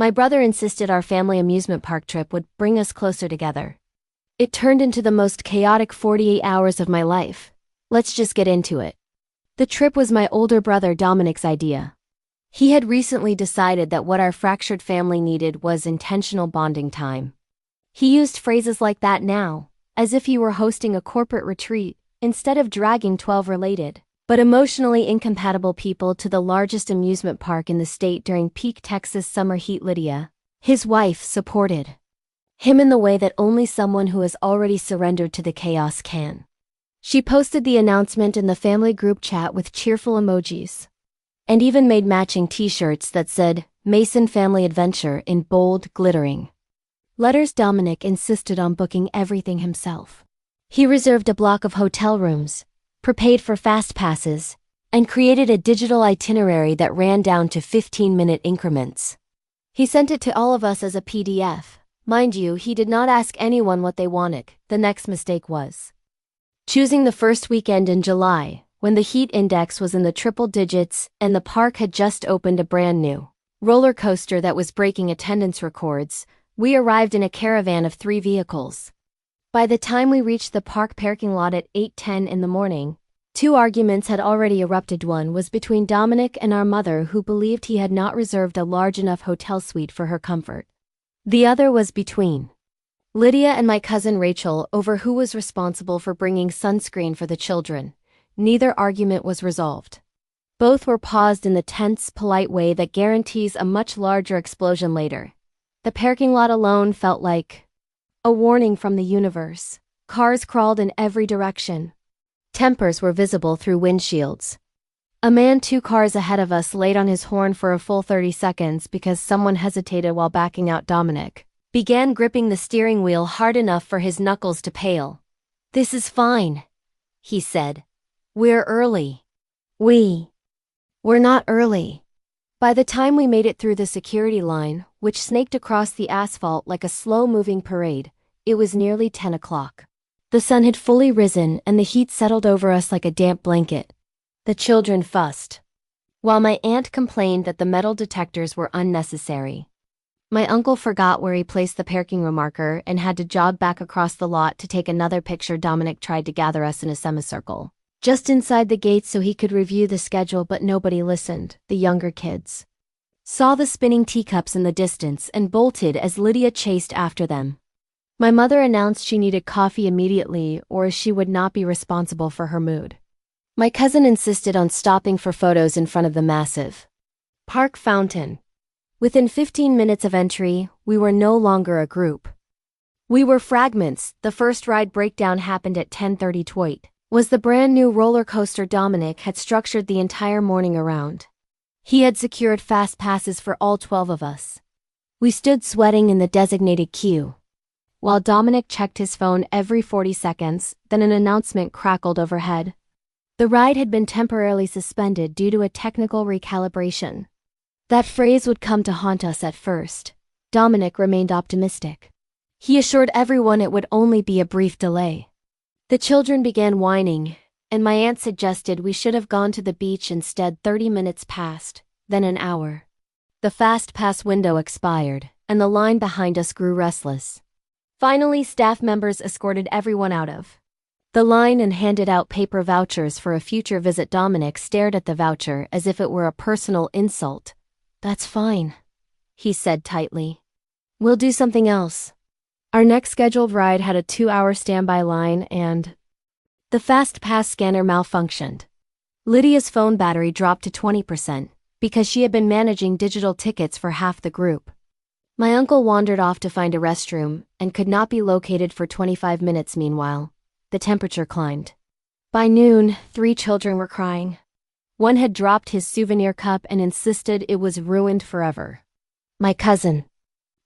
My brother insisted our family amusement park trip would bring us closer together. It turned into the most chaotic 48 hours of my life. Let's just get into it. The trip was my older brother Dominic's idea. He had recently decided that what our fractured family needed was intentional bonding time. He used phrases like that now, as if he were hosting a corporate retreat, instead of dragging 12 related, but emotionally incompatible people to the largest amusement park in the state during peak Texas summer heat. Lydia, his wife, supported him in the way that only someone who has already surrendered to the chaos can. She posted the announcement in the family group chat with cheerful emojis, and even made matching t-shirts that said, Mason Family Adventure in bold, glittering letters. Dominic insisted on booking everything himself. He reserved a block of hotel rooms, prepaid for fast passes, and created a digital itinerary that ran down to 15-minute increments. He sent it to all of us as a PDF. Mind you, he did not ask anyone what they wanted. The next mistake was choosing the first weekend in July, when the heat index was in the triple digits and the park had just opened a brand new roller coaster that was breaking attendance records. We arrived in a caravan of 3 vehicles. By the time we reached the park parking lot at 8:10 in the morning, 2 arguments had already erupted. One was between Dominic and our mother, who believed he had not reserved a large enough hotel suite for her comfort. The other was between Lydia and my cousin Rachel over who was responsible for bringing sunscreen for the children. Neither argument was resolved. Both were paused in the tense, polite way that guarantees a much larger explosion later. The parking lot alone felt like a warning from the universe. Cars crawled in every direction. Tempers were visible through windshields. A man 2 cars ahead of us laid on his horn for a full 30 seconds because someone hesitated while backing out. Dominic began gripping the steering wheel hard enough for his knuckles to pale. "This is fine," he said. "We're early." We're not early. By the time we made it through the security line, which snaked across the asphalt like a slow-moving parade, it was nearly 10 o'clock. The sun had fully risen and the heat settled over us like a damp blanket. The children fussed, while my aunt complained that the metal detectors were unnecessary. My uncle forgot where he placed the parking marker and had to jog back across the lot to take another picture. Dominic tried to gather us in a semicircle just inside the gates so he could review the schedule, but nobody listened. The younger kids saw the spinning teacups in the distance and bolted as Lydia chased after them. My mother announced she needed coffee immediately or she would not be responsible for her mood. My cousin insisted on stopping for photos in front of the massive park fountain. Within 15 minutes of entry, we were no longer a group. We were fragments. The first ride breakdown happened at 10:30. Twit was the brand new roller coaster Dominic had structured the entire morning around. He had secured fast passes for all 12 of us. We stood sweating in the designated queue, while Dominic checked his phone every 40 seconds, then an announcement crackled overhead. The ride had been temporarily suspended due to a technical recalibration. That phrase would come to haunt us at first. Dominic remained optimistic. He assured everyone it would only be a brief delay. The children began whining, and my aunt suggested we should have gone to the beach instead. 30 minutes passed, then an hour. The fast pass window expired, and the line behind us grew restless. Finally, staff members escorted everyone out of the line and handed out paper vouchers for a future visit. Dominic stared at the voucher as if it were a personal insult. "That's fine," he said tightly. "We'll do something else." Our next scheduled ride had a 2-hour standby line and the fast pass scanner malfunctioned. Lydia's phone battery dropped to 20% because she had been managing digital tickets for half the group. My uncle wandered off to find a restroom and could not be located for 25 minutes. Meanwhile, the temperature climbed. By noon, 3 children were crying. One had dropped his souvenir cup and insisted it was ruined forever. My cousin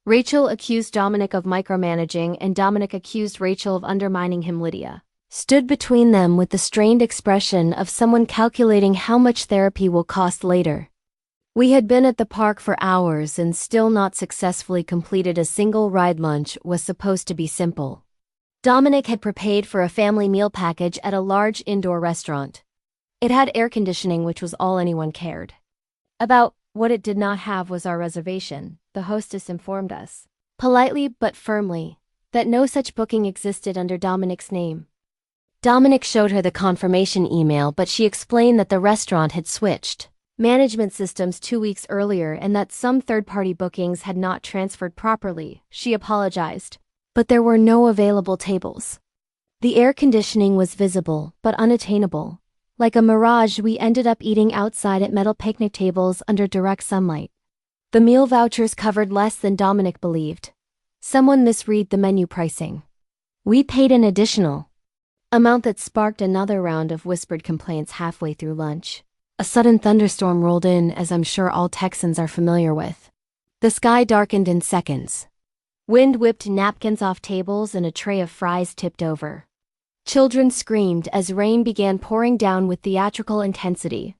Rachel accused Dominic of micromanaging and Dominic accused Rachel of undermining him. Lydia stood between them with the strained expression of someone calculating how much therapy will cost later. We had been at the park for hours and still not successfully completed a single ride. Lunch was supposed to be simple. Dominic had prepaid for a family meal package at a large indoor restaurant. It had air conditioning, which was all anyone cared about. What it did not have was our reservation, the hostess informed us, politely but firmly, that no such booking existed under Dominic's name. Dominic showed her the confirmation email, but she explained that the restaurant had switched management systems 2 weeks earlier and that some third-party bookings had not transferred properly. She apologized, but there were no available tables. The air conditioning was visible, but unattainable. Like a mirage, we ended up eating outside at metal picnic tables under direct sunlight. The meal vouchers covered less than Dominic believed. Someone misread the menu pricing. We paid an additional amount that sparked another round of whispered complaints halfway through lunch. A sudden thunderstorm rolled in, as I'm sure all Texans are familiar with. The sky darkened in seconds. Wind whipped napkins off tables and a tray of fries tipped over. Children screamed as rain began pouring down with theatrical intensity.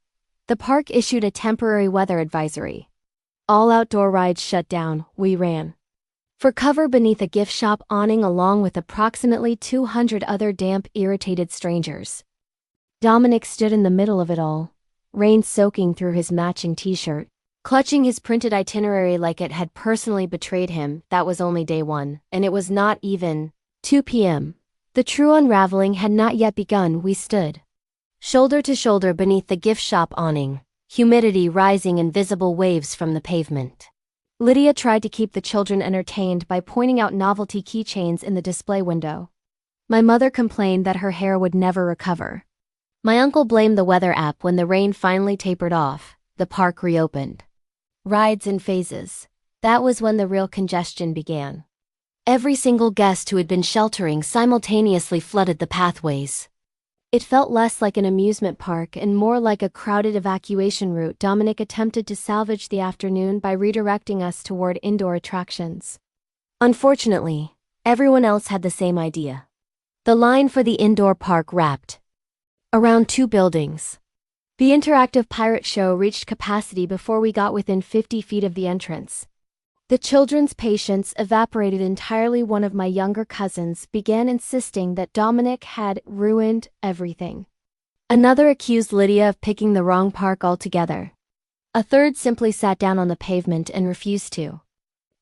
The park issued a temporary weather advisory. All outdoor rides shut down. We ran for cover beneath a gift shop awning along with approximately 200 other damp, irritated strangers. Dominic stood in the middle of it all, rain soaking through his matching t-shirt, clutching his printed itinerary like it had personally betrayed him. That was only day 1, and it was not even 2 p.m. The true unraveling had not yet begun. We stood shoulder to shoulder beneath the gift shop awning, humidity rising in visible waves from the pavement. Lydia tried to keep the children entertained by pointing out novelty keychains in the display window. My mother complained that her hair would never recover. My uncle blamed the weather app. When the rain finally tapered off, the park reopened. Rides in phases. That was when the real congestion began. Every single guest who had been sheltering simultaneously flooded the pathways. It felt less like an amusement park and more like a crowded evacuation route. Dominic attempted to salvage the afternoon by redirecting us toward indoor attractions. Unfortunately, everyone else had the same idea. The line for the indoor park wrapped around 2 buildings. The interactive pirate show reached capacity before we got within 50 feet of the entrance. The children's patience evaporated entirely. One of my younger cousins began insisting that Dominic had ruined everything. Another accused Lydia of picking the wrong park altogether. A third simply sat down on the pavement and refused to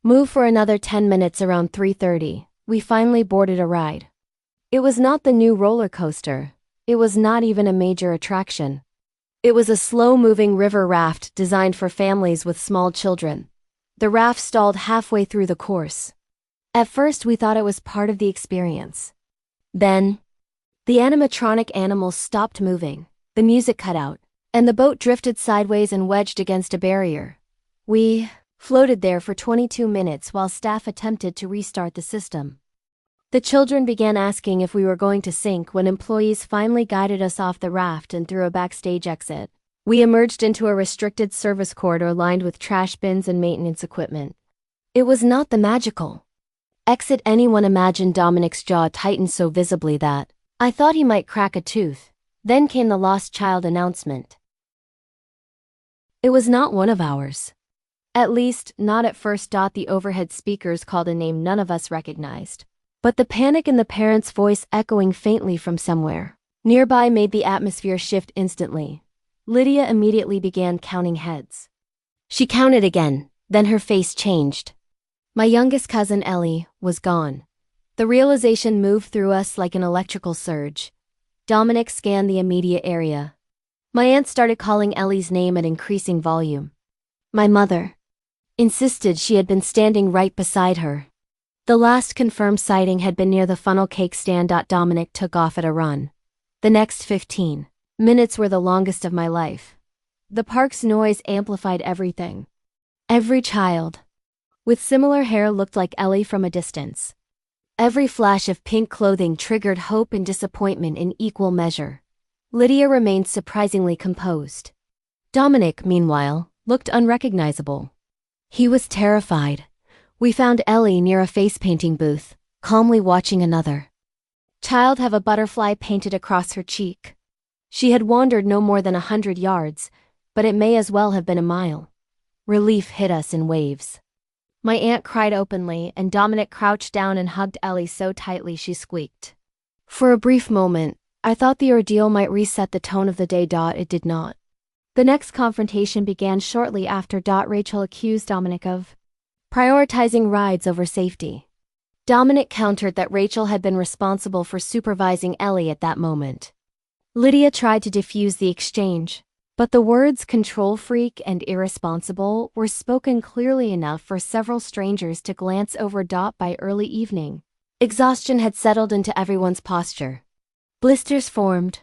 move for another 10 minutes. Around 3:30, we finally boarded a ride. It was not the new roller coaster. It was not even a major attraction. It was a slow-moving river raft designed for families with small children. The raft stalled halfway through the course. At first we thought it was part of the experience. Then, the animatronic animals stopped moving, the music cut out, and the boat drifted sideways and wedged against a barrier. We floated there for 22 minutes while staff attempted to restart the system. The children began asking if we were going to sink when employees finally guided us off the raft and through a backstage exit. We emerged into a restricted service corridor lined with trash bins and maintenance equipment. It was not the magical exit anyone imagined. Dominic's jaw tightened so visibly that I thought he might crack a tooth. Then came the lost child announcement. It was not one of ours. At least, not at first. The overhead speakers called a name none of us recognized. But the panic in the parent's voice echoing faintly from somewhere nearby made the atmosphere shift instantly. Lydia immediately began counting heads. She counted again, then her face changed. My youngest cousin Ellie was gone. The realization moved through us like an electrical surge. Dominic scanned the immediate area. My aunt started calling Ellie's name at increasing volume. My mother insisted she had been standing right beside her. The last confirmed sighting had been near the funnel cake stand. Dominic took off at a run. The next 15 minutes were the longest of my life. The park's noise amplified everything. Every child with similar hair looked like Ellie from a distance. Every flash of pink clothing triggered hope and disappointment in equal measure. Lydia remained surprisingly composed. Dominic, meanwhile, looked unrecognizable. He was terrified. We found Ellie near a face painting booth, calmly watching another child have a butterfly painted across her cheek. She had wandered no more than 100 yards, but it may as well have been a mile. Relief hit us in waves. My aunt cried openly, and Dominic crouched down and hugged Ellie so tightly she squeaked. For a brief moment, I thought the ordeal might reset the tone of the day. It did not. The next confrontation began shortly after. Rachel accused Dominic of prioritizing rides over safety. Dominic countered that Rachel had been responsible for supervising Ellie at that moment. Lydia tried to defuse the exchange, but the words control freak and irresponsible were spoken clearly enough for several strangers to glance over. By early evening, exhaustion had settled into everyone's posture. Blisters formed,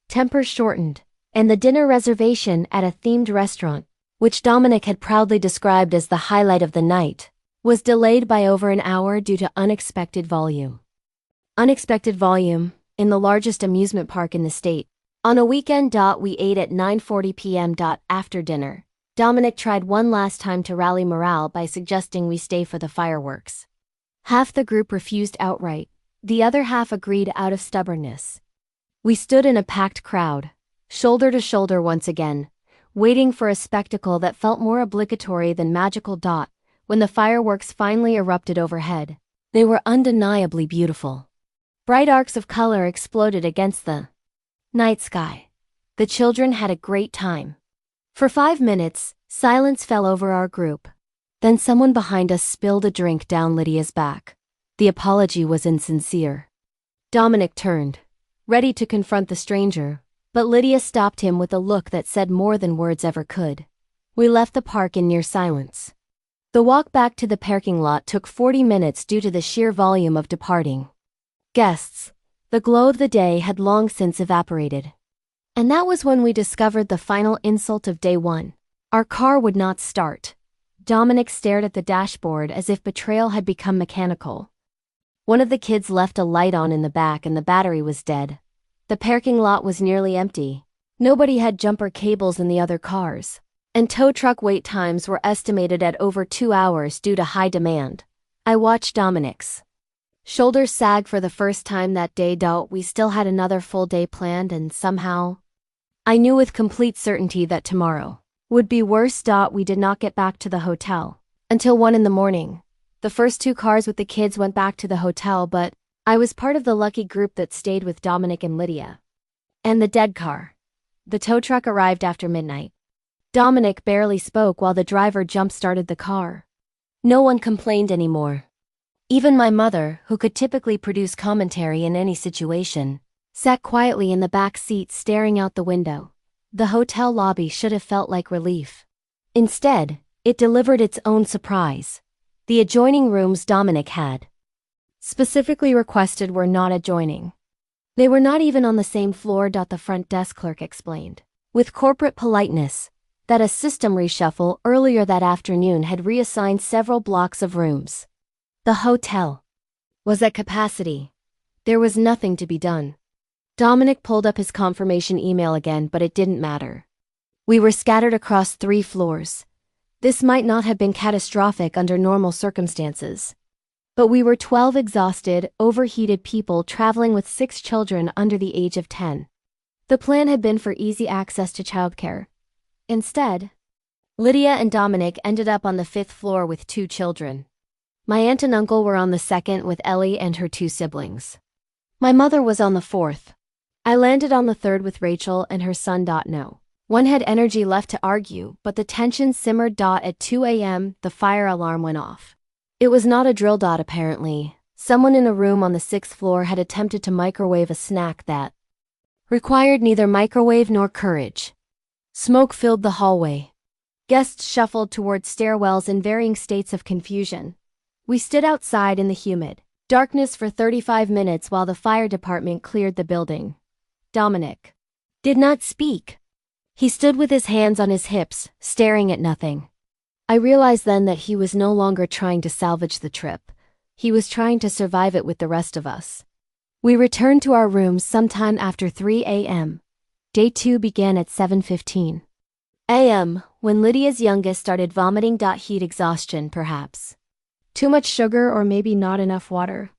tempers shortened, and the dinner reservation at a themed restaurant, which Dominic had proudly described as the highlight of the night, was delayed by over an hour due to unexpected volume. Unexpected volume in the largest amusement park in the state. On a weekend. We ate at 9:40 p.m. After dinner, Dominic tried one last time to rally morale by suggesting we stay for the fireworks. Half the group refused outright, the other half agreed out of stubbornness. We stood in a packed crowd, shoulder to shoulder once again, waiting for a spectacle that felt more obligatory than magical. When the fireworks finally erupted overhead, they were undeniably beautiful. Bright arcs of color exploded against the night sky. The children had a great time. For 5 minutes, silence fell over our group. Then someone behind us spilled a drink down Lydia's back. The apology was insincere. Dominic turned, ready to confront the stranger, but Lydia stopped him with a look that said more than words ever could. We left the park in near silence. The walk back to the parking lot took 40 minutes due to the sheer volume of departing guests. The glow of the day had long since evaporated. And that was when we discovered the final insult of day one. Our car would not start. Dominic stared at the dashboard as if betrayal had become mechanical. One of the kids left a light on in the back and the battery was dead. The parking lot was nearly empty. Nobody had jumper cables in the other cars, and tow truck wait times were estimated at over 2 hours due to high demand. I watched Dominic's shoulders sag for the first time that day. We still had another full day planned, and somehow, I knew with complete certainty that tomorrow would be worse. We did not get back to the hotel until 1 in the morning. The first 2 cars with the kids went back to the hotel, but I was part of the lucky group that stayed with Dominic and Lydia. And the dead car. The tow truck arrived after midnight. Dominic barely spoke while the driver jump-started the car. No one complained anymore. Even my mother, who could typically produce commentary in any situation, sat quietly in the back seat staring out the window. The hotel lobby should have felt like relief. Instead, it delivered its own surprise. The adjoining rooms Dominic had specifically requested were not adjoining. They were not even on the same floor. The front desk clerk explained, with corporate politeness, that a system reshuffle earlier that afternoon had reassigned several blocks of rooms. The hotel was at capacity. There was nothing to be done. Dominic pulled up his confirmation email again, but it didn't matter. We were scattered across 3 floors. This might not have been catastrophic under normal circumstances, but we were 12 exhausted, overheated people traveling with 6 children under the age of 10. The plan had been for easy access to childcare. Instead, Lydia and Dominic ended up on the 5th floor with 2 children. My aunt and uncle were on the 2nd with Ellie and her 2 siblings. My mother was on the 4th. I landed on the 3rd with Rachel and her son. No one had energy left to argue, but the tension simmered. At 2 a.m., the fire alarm went off. It was not a drill. Apparently, someone in a room on the 6th floor had attempted to microwave a snack that required neither microwave nor courage. Smoke filled the hallway. Guests shuffled toward stairwells in varying states of confusion. We stood outside in the humid darkness for 35 minutes while the fire department cleared the building. Dominic did not speak. He stood with his hands on his hips, staring at nothing. I realized then that he was no longer trying to salvage the trip. He was trying to survive it with the rest of us. We returned to our rooms sometime after 3 a.m. Day 2 began at 7:15 a.m., when Lydia's youngest started vomiting. Heat exhaustion, perhaps. Too much sugar or maybe not enough water.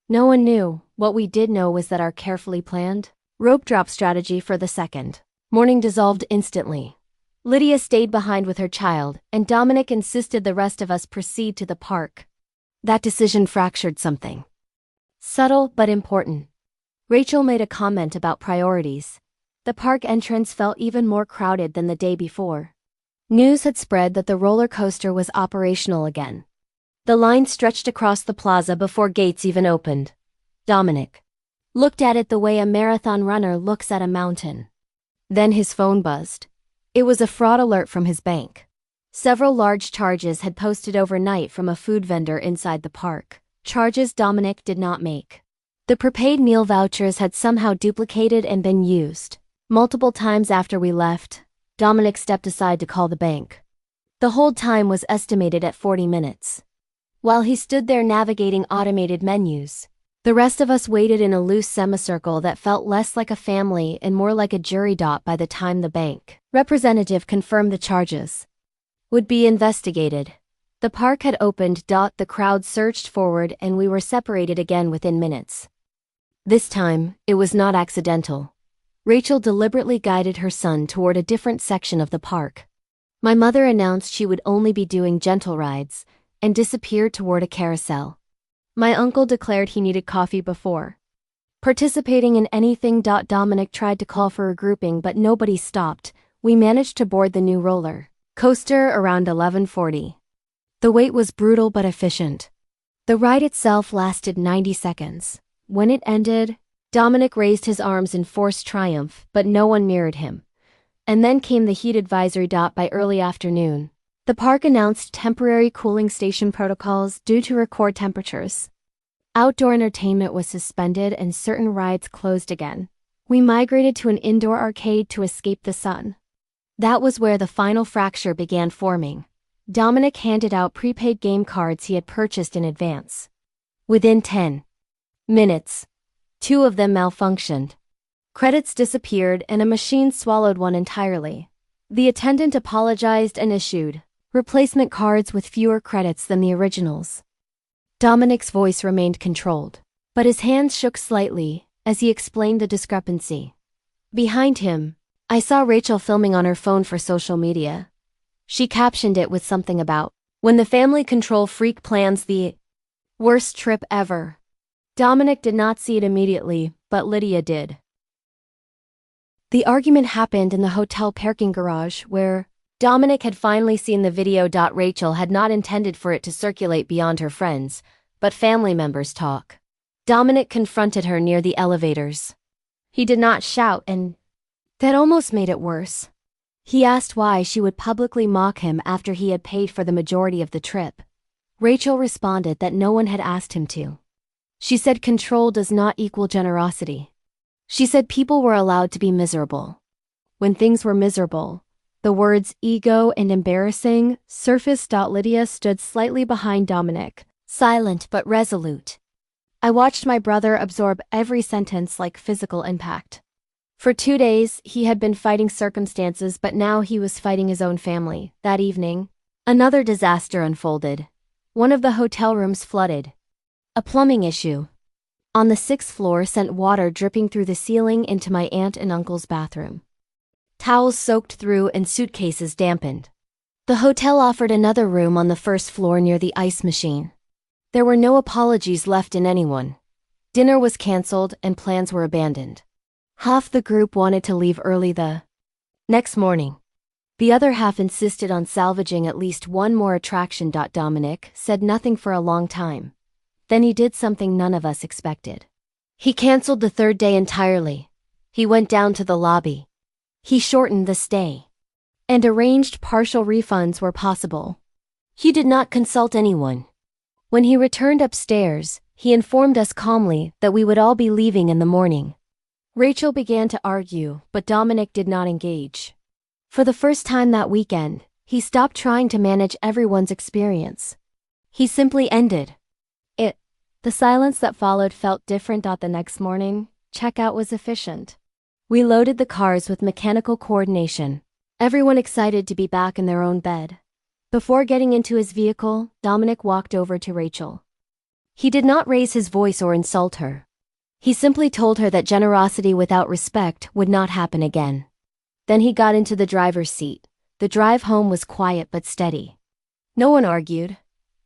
No one knew. What we did know was that our carefully planned rope drop strategy for the second morning dissolved instantly. Lydia stayed behind with her child, and Dominic insisted the rest of us proceed to the park. That decision fractured something subtle but important. Rachel made a comment about priorities. The park entrance felt even more crowded than the day before. News had spread that the roller coaster was operational again. The line stretched across the plaza before gates even opened. Dominic looked at it the way a marathon runner looks at a mountain. Then his phone buzzed. It was a fraud alert from his bank. Several large charges had posted overnight from a food vendor inside the park. Charges Dominic did not make. The prepaid meal vouchers had somehow duplicated and been used. Multiple times after we left, Dominic stepped aside to call the bank. The hold time was estimated at 40 minutes. While he stood there navigating automated menus, the rest of us waited in a loose semicircle that felt less like a family and more like a jury. By the time the bank representative confirmed the charges would be investigated, the park had opened. The crowd surged forward and we were separated again within minutes. This time, it was not accidental. Rachel deliberately guided her son toward a different section of the park. My mother announced she would only be doing gentle rides and disappeared toward a carousel. My uncle declared he needed coffee before participating in anything. Dominic tried to call for a grouping but nobody stopped. We managed to board the new roller coaster around 11:40. The wait was brutal but efficient. The ride itself lasted 90 seconds. When it ended, Dominic raised his arms in forced triumph, but no one mirrored him. And then came the heat advisory. By early afternoon, the park announced temporary cooling station protocols due to record temperatures. Outdoor entertainment was suspended and certain rides closed again. We migrated to an indoor arcade to escape the sun. That was where the final fracture began forming. Dominic handed out prepaid game cards he had purchased in advance. Within 10 minutes, 2 of them malfunctioned. Credits disappeared and a machine swallowed one entirely. The attendant apologized and issued replacement cards with fewer credits than the originals. Dominic's voice remained controlled, but his hands shook slightly as he explained the discrepancy. Behind him, I saw Rachel filming on her phone for social media. She captioned it with something about, "When the family control freak plans the worst trip ever." Dominic did not see it immediately, but Lydia did. The argument happened in the hotel parking garage where Dominic had finally seen the video. Rachel had not intended for it to circulate beyond her friends, but family members talk. Dominic confronted her near the elevators. He did not shout, and that almost made it worse. He asked why she would publicly mock him after he had paid for the majority of the trip. Rachel responded that no one had asked him to. She said control does not equal generosity. She said people were allowed to be miserable. When things were miserable, the words ego and embarrassing surfaced. Lydia stood slightly behind Dominic, silent but resolute. I watched my brother absorb every sentence like physical impact. For 2 days, he had been fighting circumstances, but now he was fighting his own family. That evening, another disaster unfolded. One of the hotel rooms flooded. A plumbing issue on the 6th floor sent water dripping through the ceiling into my aunt and uncle's bathroom. Towels soaked through and suitcases dampened. The hotel offered another room on the 1st floor near the ice machine. There were no apologies left in anyone. Dinner was canceled and plans were abandoned. Half the group wanted to leave early the next morning. The other half insisted on salvaging at least one more attraction. Dominic said nothing for a long time. Then he did something none of us expected. He canceled the 3rd day entirely. He went down to the lobby. He shortened the stay and arranged partial refunds where possible. He did not consult anyone. When he returned upstairs, he informed us calmly that we would all be leaving in the morning. Rachel began to argue, but Dominic did not engage. For the first time that weekend, he stopped trying to manage everyone's experience. He simply ended it. The silence that followed felt different. The next morning, checkout was efficient. We loaded the cars with mechanical coordination, everyone excited to be back in their own bed. Before getting into his vehicle, Dominic walked over to Rachel. He did not raise his voice or insult her. He simply told her that generosity without respect would not happen again. Then he got into the driver's seat. The drive home was quiet but steady. No one argued.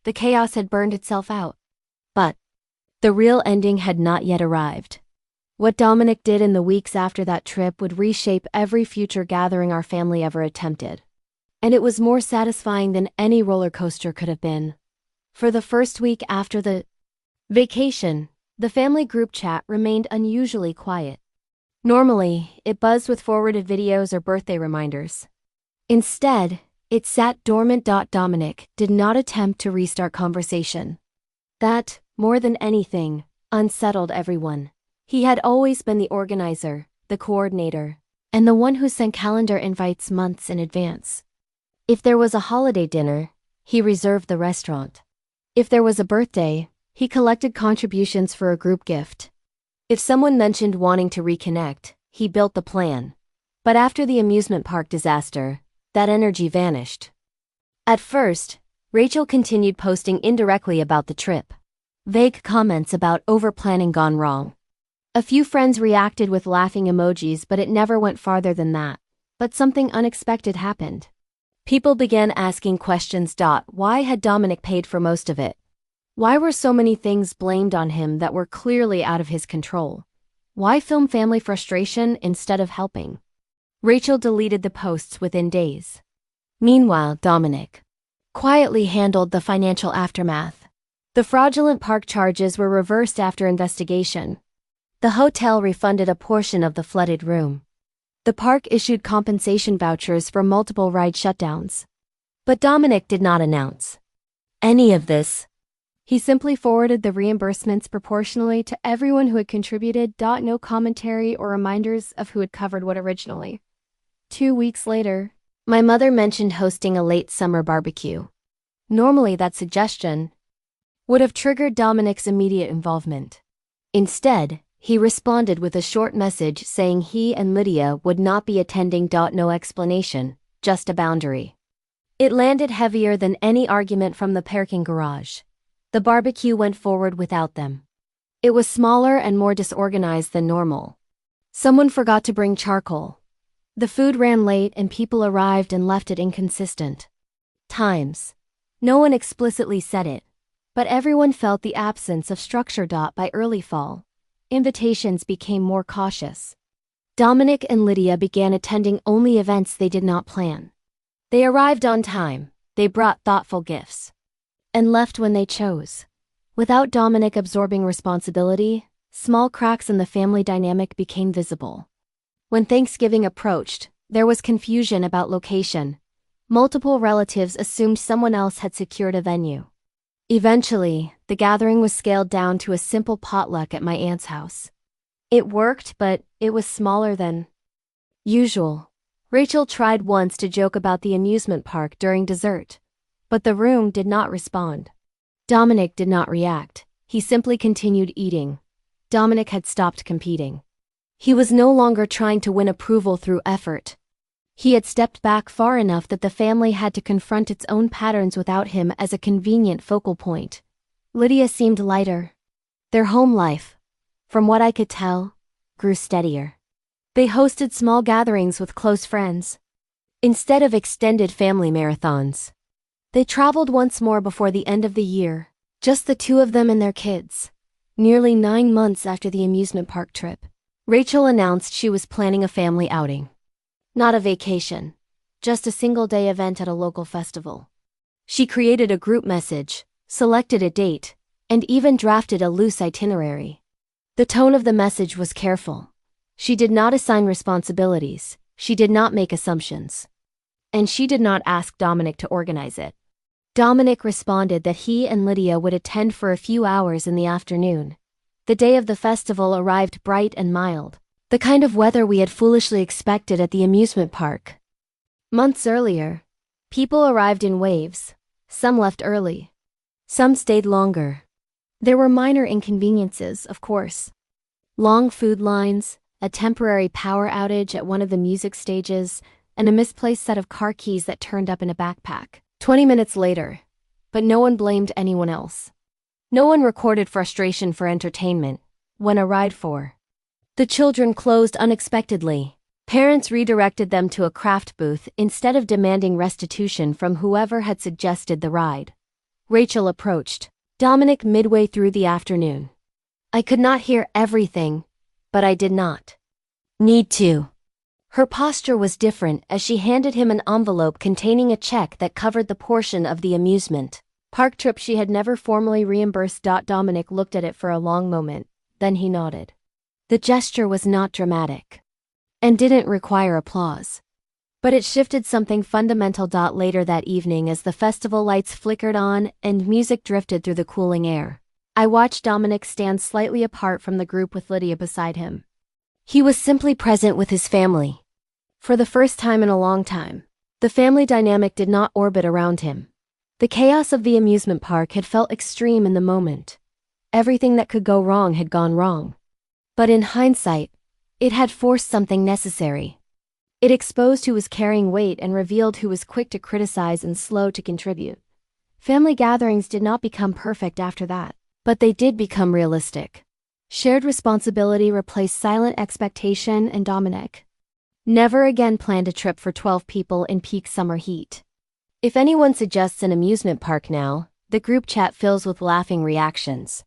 The chaos had burned itself out. But the real ending had not yet arrived. What Dominic did in the weeks after that trip would reshape every future gathering our family ever attempted. And it was more satisfying than any roller coaster could have been. For the first week after the vacation, the family group chat remained unusually quiet. Normally, it buzzed with forwarded videos or birthday reminders. Instead, it sat dormant. Dominic did not attempt to restart conversation. That, more than anything, unsettled everyone. He had always been the organizer, the coordinator, and the one who sent calendar invites months in advance. If there was a holiday dinner, he reserved the restaurant. If there was a birthday, he collected contributions for a group gift. If someone mentioned wanting to reconnect, he built the plan. But after the amusement park disaster, that energy vanished. At first, Rachel continued posting indirectly about the trip. Vague comments about over-planning gone wrong. A few friends reacted with laughing emojis, but it never went farther than that. But something unexpected happened. People began asking questions. Why had Dominic paid for most of it? Why were so many things blamed on him that were clearly out of his control? Why film family frustration instead of helping? Rachel deleted the posts within days. Meanwhile, Dominic quietly handled the financial aftermath. The fraudulent park charges were reversed after investigation. The hotel refunded a portion of the flooded room. The park issued compensation vouchers for multiple ride shutdowns. But Dominic did not announce any of this. He simply forwarded the reimbursements proportionally to everyone who had contributed. No commentary or reminders of who had covered what originally. 2 weeks later, my mother mentioned hosting a late summer barbecue. Normally that suggestion would have triggered Dominic's immediate involvement. Instead, he responded with a short message saying he and Lydia would not be attending. No explanation, just a boundary. It landed heavier than any argument from the parking garage. The barbecue went forward without them. It was smaller and more disorganized than normal. Someone forgot to bring charcoal. The food ran late and people arrived and left at inconsistent times. No one explicitly said it, but everyone felt the absence of structure. By early fall, invitations became more cautious. Dominic and Lydia began attending only events they did not plan. They arrived on time, they brought thoughtful gifts, and left when they chose. Without Dominic absorbing responsibility, small cracks in the family dynamic became visible. When Thanksgiving approached, there was confusion about location. Multiple relatives assumed someone else had secured a venue. Eventually, the gathering was scaled down to a simple potluck at my aunt's house. It worked, but it was smaller than usual. Rachel tried once to joke about the amusement park during dessert, but the room did not respond. Dominic did not react. He simply continued eating. Dominic had stopped competing. He was no longer trying to win approval through effort. He had stepped back far enough that the family had to confront its own patterns without him as a convenient focal point. Lydia seemed lighter. Their home life, from what I could tell, grew steadier. They hosted small gatherings with close friends, instead of extended family marathons. They traveled once more before the end of the year, just the two of them and their kids. Nearly 9 months after the amusement park trip, Rachel announced she was planning a family outing. Not a vacation, just a single-day event at a local festival. She created a group message, selected a date, and even drafted a loose itinerary. The tone of the message was careful. She did not assign responsibilities, she did not make assumptions. And she did not ask Dominic to organize it. Dominic responded that he and Lydia would attend for a few hours in the afternoon. The day of the festival arrived bright and mild, the kind of weather we had foolishly expected at the amusement park. Months earlier, people arrived in waves. Some left early. Some stayed longer. There were minor inconveniences, of course. Long food lines, a temporary power outage at one of the music stages, and a misplaced set of car keys that turned up in a backpack. 20 minutes later, but no one blamed anyone else. No one recorded frustration for entertainment, when a ride for the children closed unexpectedly. Parents redirected them to a craft booth instead of demanding restitution from whoever had suggested the ride. Rachel approached Dominic midway through the afternoon. I could not hear everything, but I did not need to. Her posture was different as she handed him an envelope containing a check that covered the portion of the amusement park trip she had never formally reimbursed. Dominic looked at it for a long moment, then he nodded. The gesture was not dramatic and didn't require applause. But it shifted something fundamental. Later that evening, as the festival lights flickered on and music drifted through the cooling air, I watched Dominic stand slightly apart from the group with Lydia beside him. He was simply present with his family. For the first time in a long time, the family dynamic did not orbit around him. The chaos of the amusement park had felt extreme in the moment. Everything that could go wrong had gone wrong. But in hindsight, it had forced something necessary. It exposed who was carrying weight and revealed who was quick to criticize and slow to contribute. Family gatherings did not become perfect after that, but they did become realistic. Shared responsibility replaced silent expectation, and Dominic never again planned a trip for 12 people in peak summer heat. If anyone suggests an amusement park now, the group chat fills with laughing reactions.